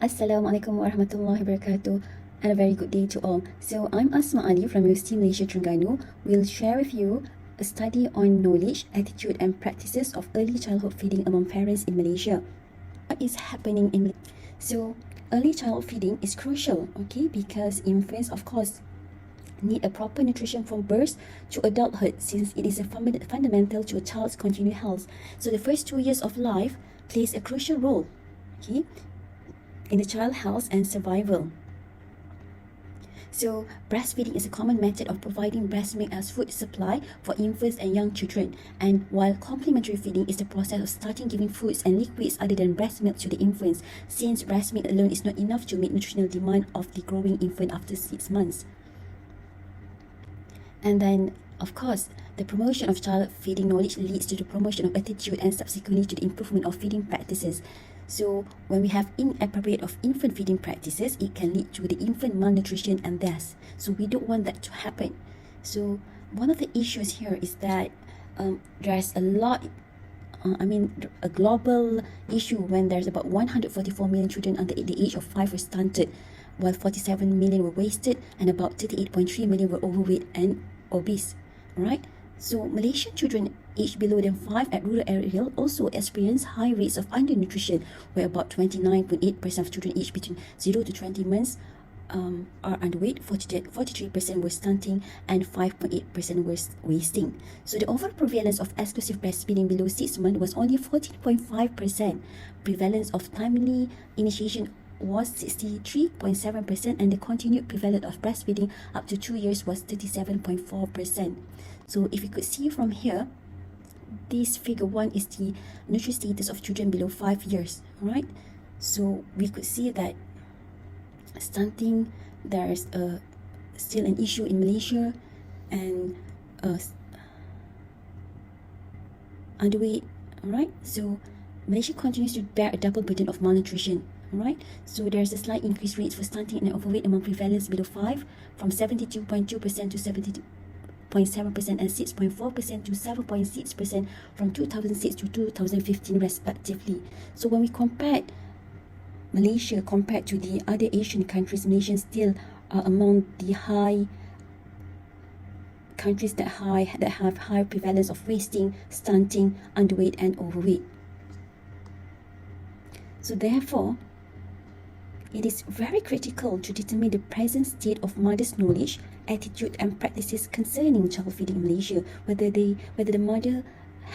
Assalamualaikum warahmatullahi wabarakatuh, and a very good day to all. So I'm Asma Ali from University Malaysia Terengganu. We'll share with you a study on knowledge, attitude and practices of early childhood feeding among parents in Malaysia. What is happening in Malaysia? So early childhood feeding is crucial, okay, because infants of course need a proper nutrition from birth to adulthood, since it is a fundamental to a child's continued health. So the first 2 years of life plays a crucial role, okay, in the child health and survival. So breastfeeding is a common method of providing breast milk as food supply for infants and young children. And while complementary feeding is the process of starting giving foods and liquids other than breast milk to the infants, since breast milk alone is not enough to meet nutritional demand of the growing infant after 6 months. And then, of course, the promotion of child feeding knowledge leads to the promotion of attitude and subsequently to the improvement of feeding practices. So when we have inappropriate of infant feeding practices, it can lead to the infant malnutrition and death. So we don't want that to happen. So one of the issues here is that there's a lot a global issue when there's about 144 million children under the age of 5 were stunted, while 47 million were wasted and about 38.3 million were overweight and obese, right? So Malaysian children aged below than 5 at rural areas also experience high rates of undernutrition, where about 29.8% of children aged between 0 to 20 months are underweight, 43% were stunting, and 5.8% were wasting. So the overall prevalence of exclusive breastfeeding below 6 months was only 14.5%. Prevalence of timely initiation was 63.7%, and the continued prevalence of breastfeeding up to 2 years was 37.4%. So if you could see from here, this figure 1 is the nutrition status of children below 5 years, right? So we could see that stunting, there's still an issue in Malaysia, and underweight, right? So Malaysia continues to bear a double burden of malnutrition, right? So there's a slight increased rates for stunting and overweight among prevalence below 5 from 72.2% to 70.7% and 6.4% to 7.6% from 2006 to 2015 respectively. So when we compare Malaysia compared to the other Asian countries, Malaysia still are among the high countries that have high prevalence of wasting, stunting, underweight and overweight. So therefore, it is very critical to determine the present state of mother's knowledge, attitude and practices concerning child feeding in Malaysia, whether the mother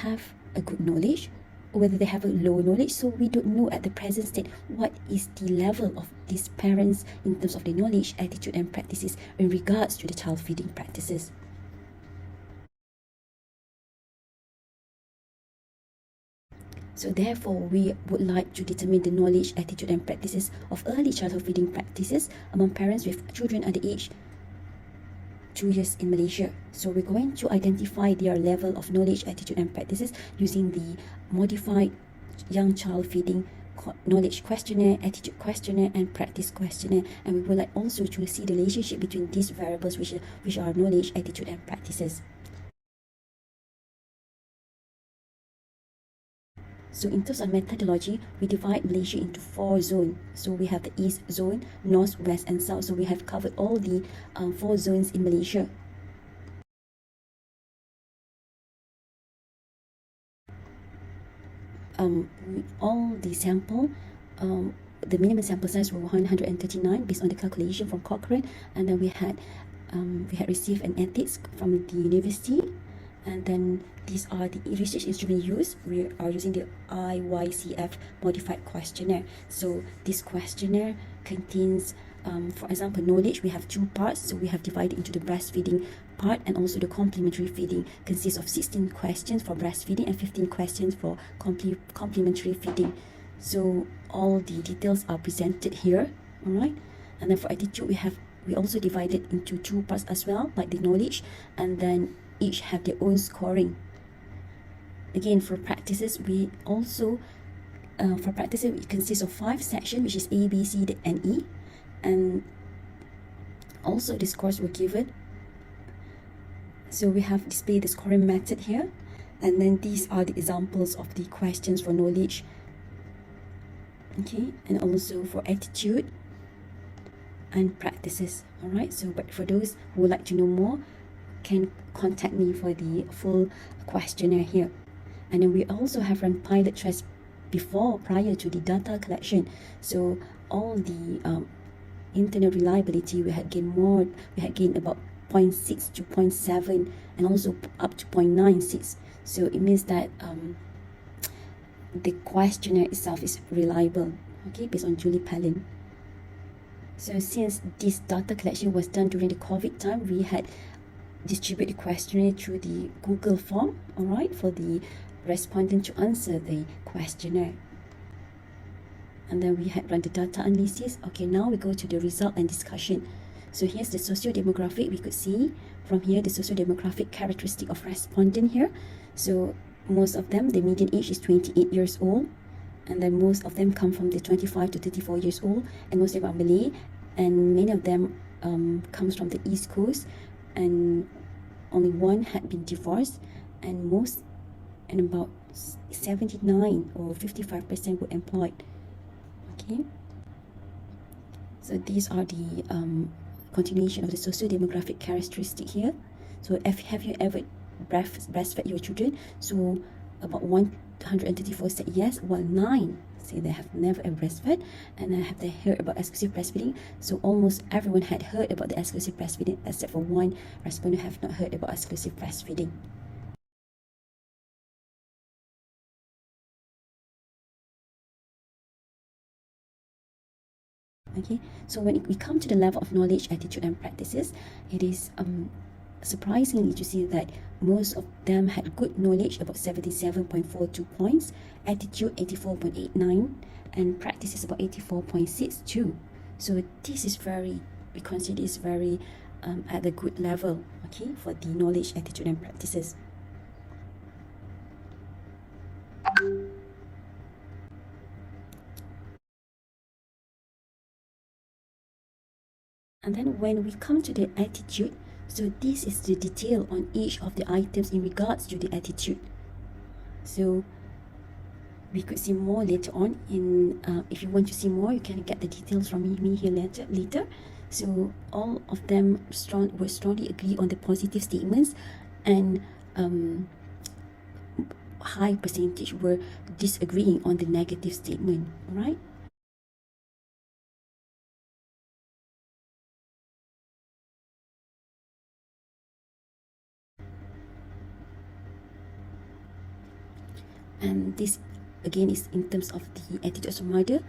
have a good knowledge or whether they have a low knowledge. So we don't know at the present state what is the level of these parents in terms of their knowledge, attitude and practices in regards to the child feeding practices. So therefore, we would like to determine the knowledge, attitude and practices of early childhood feeding practices among parents with children under age 2 years in Malaysia. So we're going to identify their level of knowledge, attitude and practices using the modified young child feeding knowledge questionnaire, attitude questionnaire and practice questionnaire, and we would like also to see the relationship between these variables which are knowledge, attitude and practices. So in terms of methodology, we divide Malaysia into 4 zones. So we have the East Zone, North, West and South. So we have covered all the 4 zones in Malaysia. All the sample, the minimum sample size were 139 based on the calculation from Cochrane, and then we had received an ethics from the university. And then these are the research instruments used. We are using the IYCF modified questionnaire. So this questionnaire contains, for example, knowledge. We have 2 parts. So we have divided into the breastfeeding part and also the complementary feeding. Consists of 16 questions for breastfeeding and 15 questions for complementary feeding. So all the details are presented here, all right? And then for attitude, we also divided into 2 parts as well, like the knowledge, and then each have their own scoring. Again, for practices, we also it consists of 5 sections, which is A, B, C, D, and E, and also the scores were given. So we have displayed the scoring method here, and then these are the examples of the questions for knowledge, Okay, and also for attitude and practices. All right, so but for those who would like to know more, can contact me for the full questionnaire here. And then we also have run pilot tests prior to the data collection. So all the internal reliability, we had gained about 0.6 to 0.7 and also up to 0.96. So it means that the questionnaire itself is reliable, okay, based on Julie Palin. So since this data collection was done during the COVID time, we had distributed the questionnaire through the Google form, all right, for the respondent to answer the questionnaire. And then we had run the data analysis. Okay, now we go to the result and discussion. So here's the socio-demographic. We could see from here the socio-demographic characteristic of respondent here. So most of them, the median age is 28 years old. And then most of them come from the 25 to 34 years old. And most of them are Malay. And many of them comes from the East Coast. And only one had been divorced. And about 79 or 55% were employed. Okay. So these are the continuation of the socio-demographic characteristic here. So have you ever breastfed your children? So about 134 said yes, while 9 say they have never ever breastfed. And have they heard about exclusive breastfeeding? So almost everyone had heard about the exclusive breastfeeding, except for one respondent have not heard about exclusive breastfeeding. Okay, so when we come to the level of knowledge, attitude and practices, it is surprisingly to see that most of them had good knowledge, about 77.42 points, attitude 84.89, and practices about 84.62. So this is we consider is very at a good level, okay, for the knowledge, attitude and practices. And then when we come to the attitude, so this is the detail on each of the items in regards to the attitude. So we could see more later on. If you want to see more, you can get the details from me here later. So all of them were strongly agree on the positive statements, and high percentage were disagreeing on the negative statement. All right. And this again is in terms of the attitude of the mother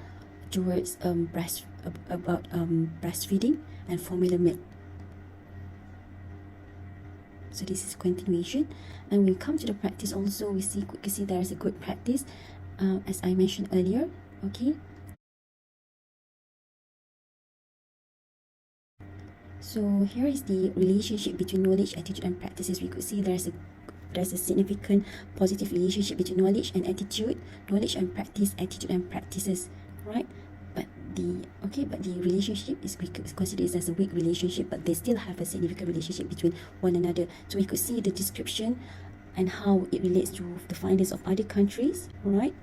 towards breastfeeding and formula milk. So this is continuation, and when we come to the practice also, we can see there is a good practice, as I mentioned earlier. Okay. So here is the relationship between knowledge, attitude and practices. We could see there's a significant positive relationship between knowledge and attitude, knowledge and practice, attitude and practices, right? But the relationship is considered as a weak relationship, but they still have a significant relationship between one another. So we could see the description and how it relates to the findings of other countries, right?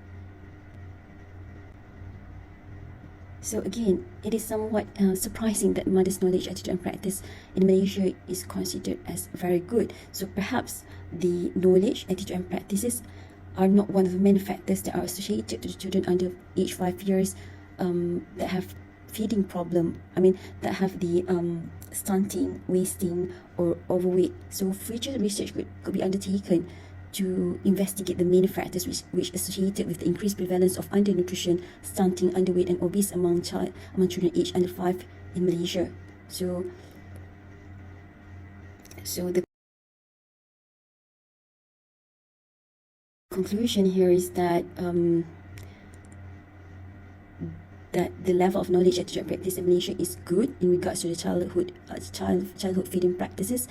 So again, it is somewhat surprising that mother's knowledge, attitude and practice in Malaysia is considered as very good. So perhaps the knowledge, attitude and practices are not one of the many factors that are associated to the children under age 5 years that have feeding problem. That have the stunting, wasting or overweight. So future research could be undertaken to investigate the main factors which associated with the increased prevalence of undernutrition, stunting, underweight and obese among children aged under 5 in Malaysia. So the conclusion here is that the level of knowledge, attitude and practice in Malaysia is good in regards to the childhood feeding practices,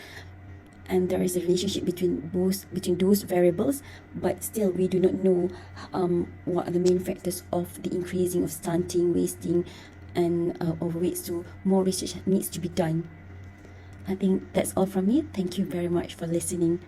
and there is a relationship between those variables, but still we do not know what are the main factors of the increasing of stunting, wasting and overweight. So more research needs to be done. I think that's all from me. Thank you very much for listening.